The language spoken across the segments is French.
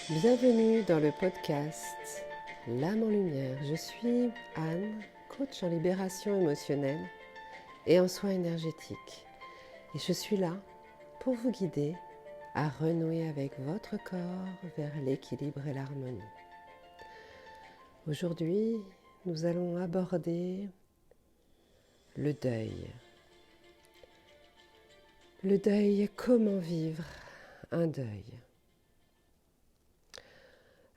Bienvenue dans le podcast L'âme en lumière. Je suis Anne, coach en libération émotionnelle et en soins énergétiques. Et je suis là pour vous guider à renouer avec votre corps vers l'équilibre et l'harmonie. Aujourd'hui, nous allons aborder le deuil. Le deuil, comment vivre un deuil ?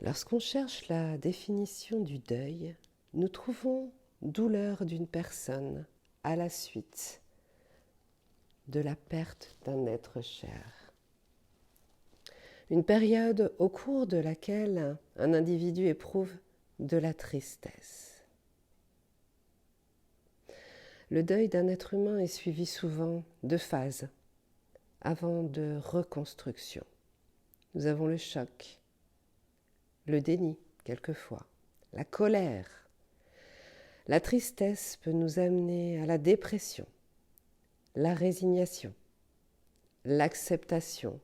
Lorsqu'on cherche la définition du deuil, nous trouvons douleur d'une personne à la suite de la perte d'un être cher. Une période au cours de laquelle un individu éprouve de la tristesse. Le deuil d'un être humain est suivi souvent de phases avant de reconstruction. Nous avons le choc, le déni quelquefois, la colère. La tristesse peut nous amener à la dépression, la résignation, l'acceptation,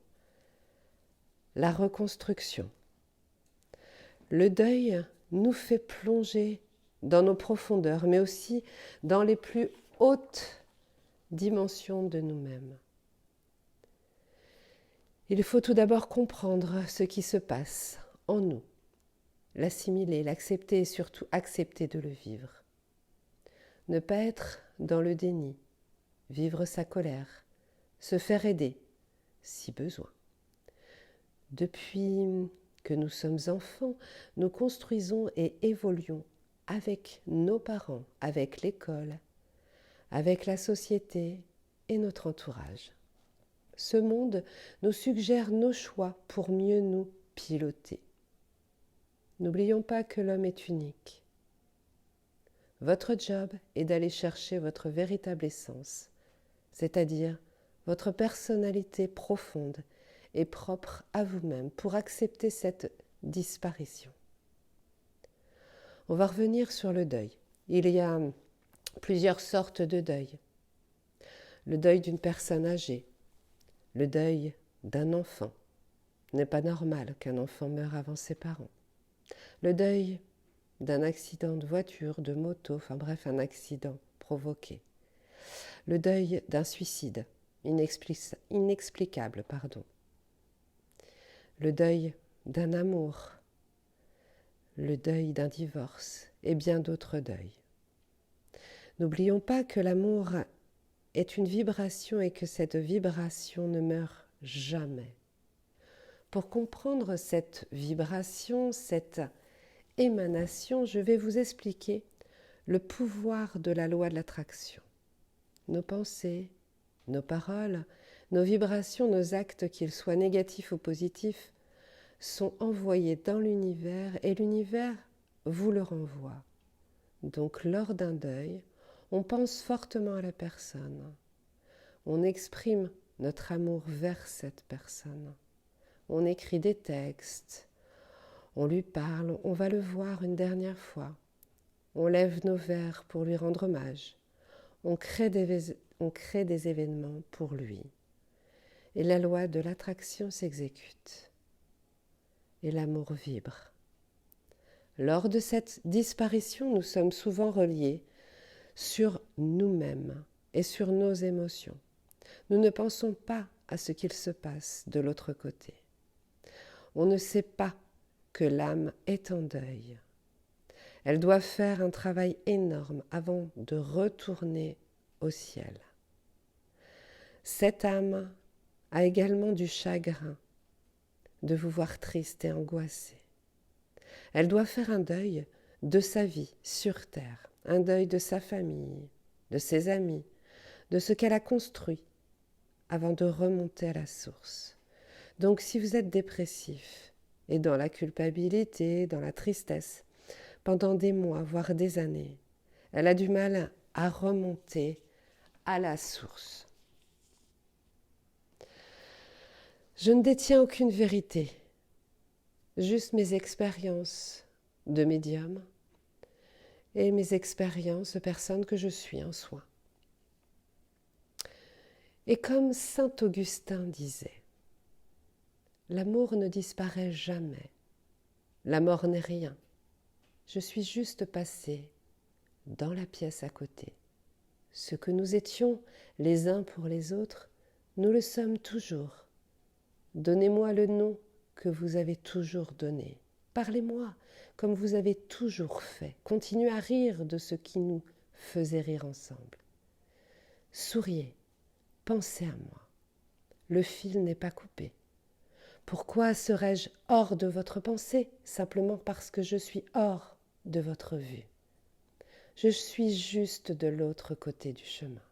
la reconstruction. Le deuil nous fait plonger dans nos profondeurs, mais aussi dans les plus hautes dimensions de nous-mêmes. Il faut tout d'abord comprendre ce qui se passe en nous, l'assimiler, l'accepter et surtout accepter de le vivre. Ne pas être dans le déni, vivre sa colère, se faire aider si besoin. Depuis que nous sommes enfants, nous construisons et évoluons avec nos parents, avec l'école, avec la société et notre entourage. Ce monde nous suggère nos choix pour mieux nous piloter. N'oublions pas que l'homme est unique. Votre job est d'aller chercher votre véritable essence, c'est-à-dire votre personnalité profonde et propre à vous-même pour accepter cette disparition. On va revenir sur le deuil. Il y a plusieurs sortes de deuil. Le deuil d'une personne âgée, le deuil d'un enfant. Il n'est pas normal qu'un enfant meure avant ses parents. Le deuil d'un accident de voiture, de moto, enfin bref, un accident provoqué. Le deuil d'un suicide inexplicable. Le deuil d'un amour, le deuil d'un divorce et bien d'autres deuils. N'oublions pas que l'amour est une vibration et que cette vibration ne meurt jamais. Pour comprendre cette vibration, cette émanation, je vais vous expliquer le pouvoir de la loi de l'attraction. Nos pensées, nos paroles, nos vibrations, nos actes, qu'ils soient négatifs ou positifs, sont envoyés dans l'univers et l'univers vous le renvoie. Donc lors d'un deuil, on pense fortement à la personne. On exprime notre amour vers cette personne. On écrit des textes. On lui parle, on va le voir une dernière fois. On lève nos verres pour lui rendre hommage. On crée des événements pour lui. Et la loi de l'attraction s'exécute. Et l'amour vibre. Lors de cette disparition, nous sommes souvent reliés sur nous-mêmes et sur nos émotions. Nous ne pensons pas à ce qu'il se passe de l'autre côté. On ne sait pas que l'âme est en deuil. Elle doit faire un travail énorme avant de retourner au ciel. Cette âme a également du chagrin de vous voir triste et angoissé. Elle doit faire un deuil de sa vie sur terre, un deuil de sa famille, de ses amis, de ce qu'elle a construit avant de remonter à la source. Donc si vous êtes dépressif et dans la culpabilité, dans la tristesse, pendant des mois, voire des années, elle a du mal à remonter à la source. Je ne détiens aucune vérité, juste mes expériences de médium et mes expériences de personne que je suis en soins. Et comme saint Augustin disait, L'amour ne disparaît jamais. La mort n'est rien. Je suis juste passée dans la pièce à côté. Ce que nous étions les uns pour les autres, nous le sommes toujours. Donnez-moi le nom que vous avez toujours donné. Parlez-moi comme vous avez toujours fait. Continuez à rire de ce qui nous faisait rire ensemble. Souriez, pensez à moi. Le fil n'est pas coupé. Pourquoi serais-je hors de votre pensée, simplement parce que je suis hors de votre vue? Je suis juste de l'autre côté du chemin.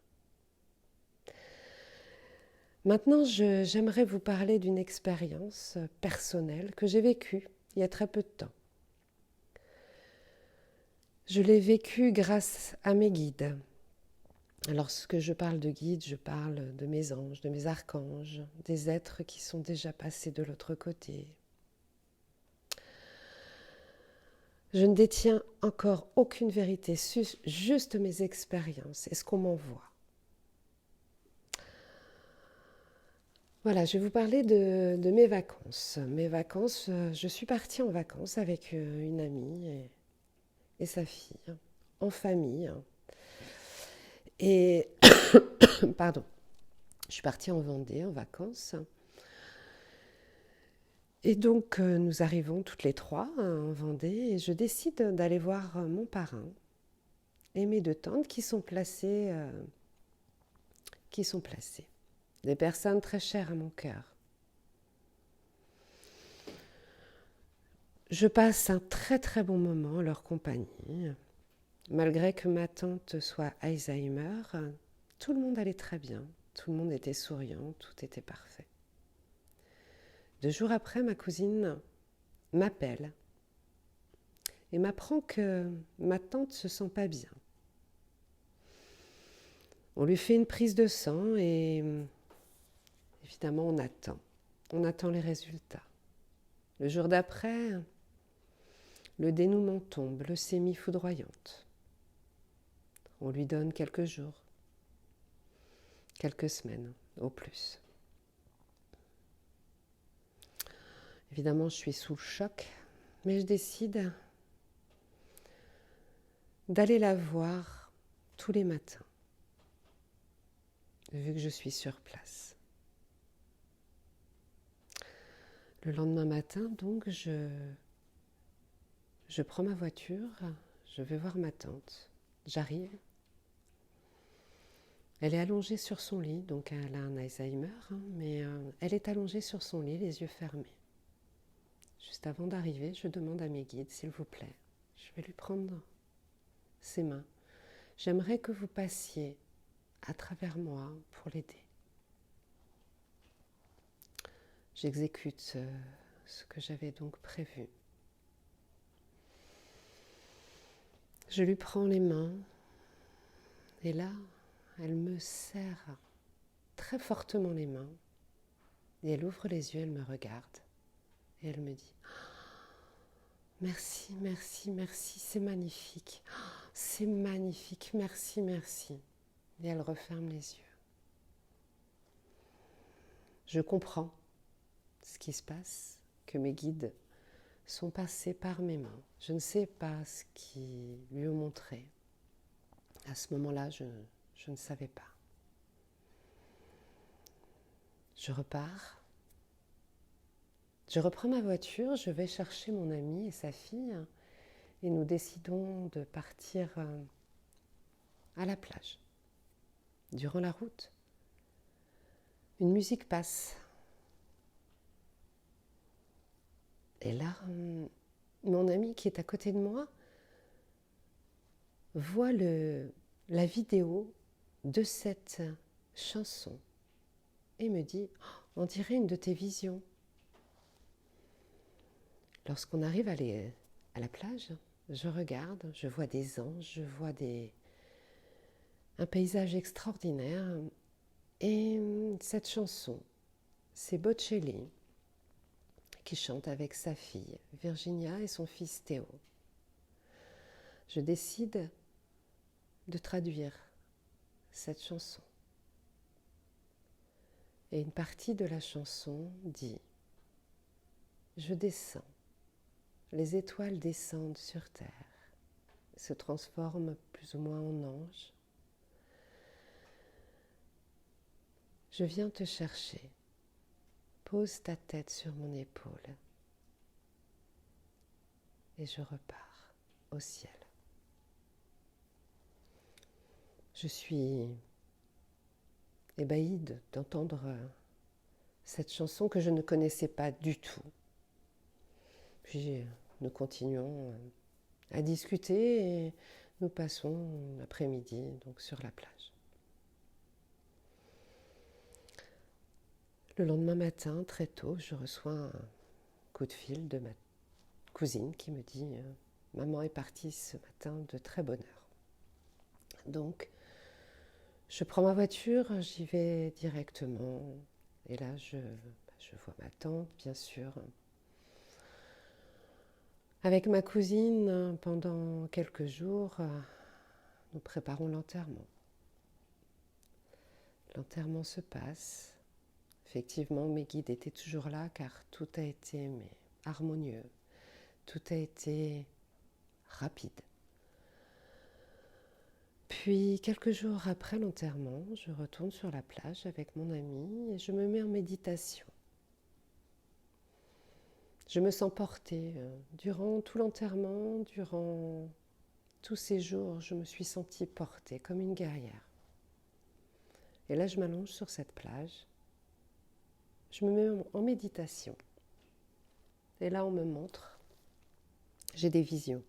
Maintenant, j'aimerais vous parler d'une expérience personnelle que j'ai vécue il y a très peu de temps. Je l'ai vécue grâce à mes guides. Lorsque je parle de guides, je parle de mes anges, de mes archanges, des êtres qui sont déjà passés de l'autre côté. Je ne détiens encore aucune vérité, juste mes expériences et ce qu'on m'envoie. Voilà, je vais vous parler de mes vacances. Mes vacances, je suis partie en vacances avec une amie et sa fille, en famille. Et, pardon, je suis partie en Vendée en vacances. Et donc, nous arrivons toutes les trois en Vendée et je décide d'aller voir mon parrain et mes deux tantes qui sont placées. Des personnes très chères à mon cœur. Je passe un très très bon moment en leur compagnie. Malgré que ma tante soit Alzheimer, tout le monde allait très bien. Tout le monde était souriant, tout était parfait. 2 jours après, ma cousine m'appelle et m'apprend que ma tante se sent pas bien. On lui fait une prise de sang et évidemment on attend. On attend les résultats. Le jour d'après, le dénouement tombe, leucémie foudroyante. On lui donne quelques jours, quelques semaines au plus. Évidemment, je suis sous le choc, mais je décide d'aller la voir tous les matins, vu que je suis sur place. Le lendemain matin, donc, je prends ma voiture, je vais voir ma tante. J'arrive. Elle est allongée sur son lit, donc elle a un Alzheimer, mais elle est allongée sur son lit, les yeux fermés. Juste avant d'arriver, je demande à mes guides, s'il vous plaît, je vais lui prendre ses mains. J'aimerais que vous passiez à travers moi pour l'aider. J'exécute ce que j'avais donc prévu. Je lui prends les mains et là, elle me serre très fortement les mains et elle ouvre les yeux, elle me regarde et elle me dit « Merci, merci, merci, c'est magnifique, c'est magnifique, merci, merci » et elle referme les yeux. Je comprends ce qui se passe, que mes guides sont passés par mes mains. Je ne sais pas ce qu'ils lui ont montré. À ce moment-là, je ne savais pas. Je repars. Je reprends ma voiture, je vais chercher mon ami et sa fille et nous décidons de partir à la plage. Durant la route, une musique passe. Et là, mon ami qui est à côté de moi voit la vidéo de cette chanson et me dit « On dirait une de tes visions ». Lorsqu'on arrive à la plage, je regarde, je vois des anges, je vois un paysage extraordinaire. Et cette chanson, c'est Bocelli qui chante avec sa fille Virginia et son fils Théo. Je décide de traduire cette chanson. Et une partie de la chanson dit je descends. Les étoiles descendent sur terre, se transforment plus ou moins en anges. Je viens te chercher. Pose ta tête sur mon épaule et je repars au ciel. Je suis ébahie d'entendre cette chanson que je ne connaissais pas du tout. Puis nous continuons à discuter et nous passons l'après-midi donc sur la plage. Le lendemain matin, très tôt, je reçois un coup de fil de ma cousine qui me dit « Maman est partie ce matin de très bonne heure ». Donc, je prends ma voiture, j'y vais directement. Et là, je vois ma tante, bien sûr. Avec ma cousine, pendant quelques jours, nous préparons l'enterrement. L'enterrement se passe. Effectivement, mes guides étaient toujours là car tout a été harmonieux. Tout a été rapide. Puis, quelques jours après l'enterrement, je retourne sur la plage avec mon ami et je me mets en méditation. Je me sens portée. Durant tout l'enterrement, durant tous ces jours, je me suis sentie portée comme une guerrière. Et là, je m'allonge sur cette plage. Je me mets en méditation. Et là, on me montre. J'ai des visions.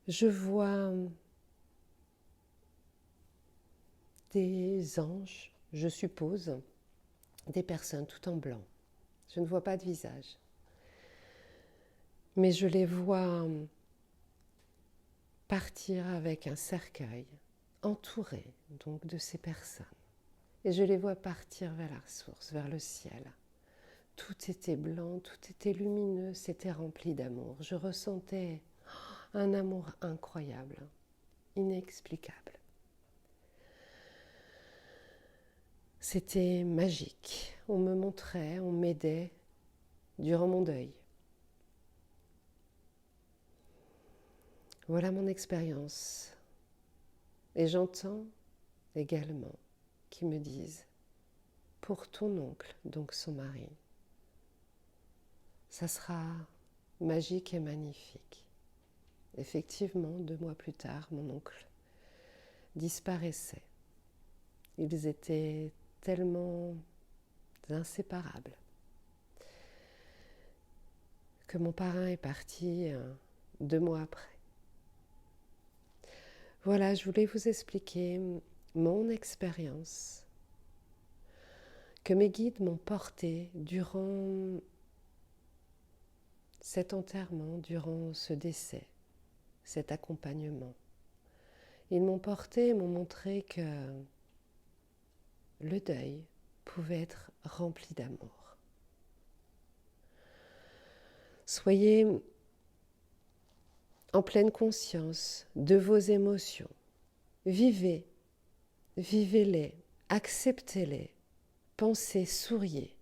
Je vois des anges, je suppose, des personnes tout en blanc. Je ne vois pas de visage. Mais je les vois partir avec un cercueil, entouré donc de ces personnes. Et je les vois partir vers la source, vers le ciel. Tout était blanc, tout était lumineux, c'était rempli d'amour. Je ressentais un amour incroyable, inexplicable. C'était magique. On me montrait, on m'aidait durant mon deuil. Voilà mon expérience. Et j'entends également qui me disent, pour ton oncle, donc son mari, ça sera magique et magnifique. Effectivement, 2 mois plus tard, mon oncle disparaissait. Ils étaient tellement inséparables que mon parrain est parti 2 mois après. Voilà, je voulais vous expliquer mon expérience que mes guides m'ont portée durant cet enterrement, durant ce décès, cet accompagnement. Ils m'ont porté et m'ont montré que le deuil pouvait être rempli d'amour. Soyez en pleine conscience de vos émotions. Vivez-les, acceptez-les, pensez, souriez.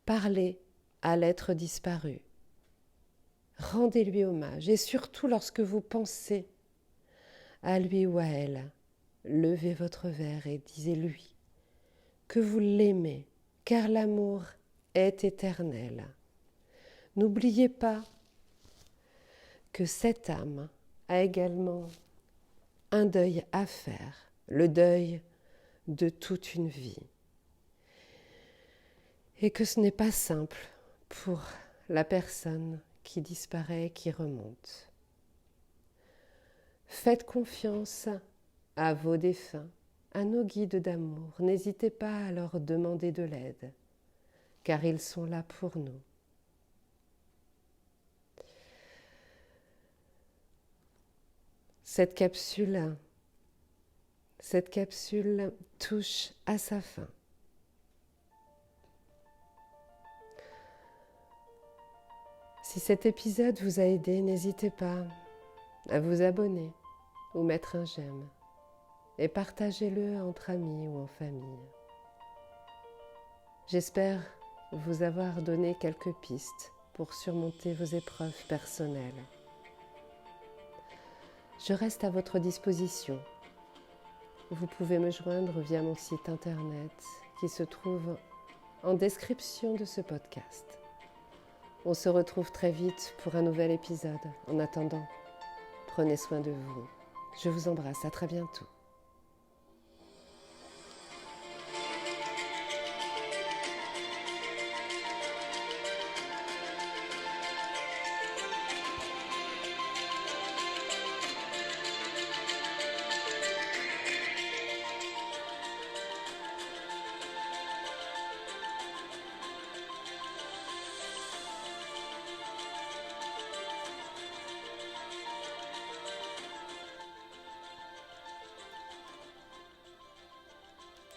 Parlez à l'être disparu. Rendez-lui hommage et surtout lorsque vous pensez à lui ou à elle, levez votre verre et disez-lui que vous l'aimez, car l'amour est éternel. N'oubliez pas que cette âme a également un deuil à faire, le deuil de toute une vie. Et que ce n'est pas simple pour la personne qui disparaît, qui remonte. Faites confiance à vos défunts, à nos guides d'amour. N'hésitez pas à leur demander de l'aide, car ils sont là pour nous. Cette capsule touche à sa fin. Si cet épisode vous a aidé, n'hésitez pas à vous abonner ou mettre un j'aime et partagez-le entre amis ou en famille. J'espère vous avoir donné quelques pistes pour surmonter vos épreuves personnelles. Je reste à votre disposition. Vous pouvez me joindre via mon site internet qui se trouve en description de ce podcast. On se retrouve très vite pour un nouvel épisode. En attendant, prenez soin de vous. Je vous embrasse, à très bientôt.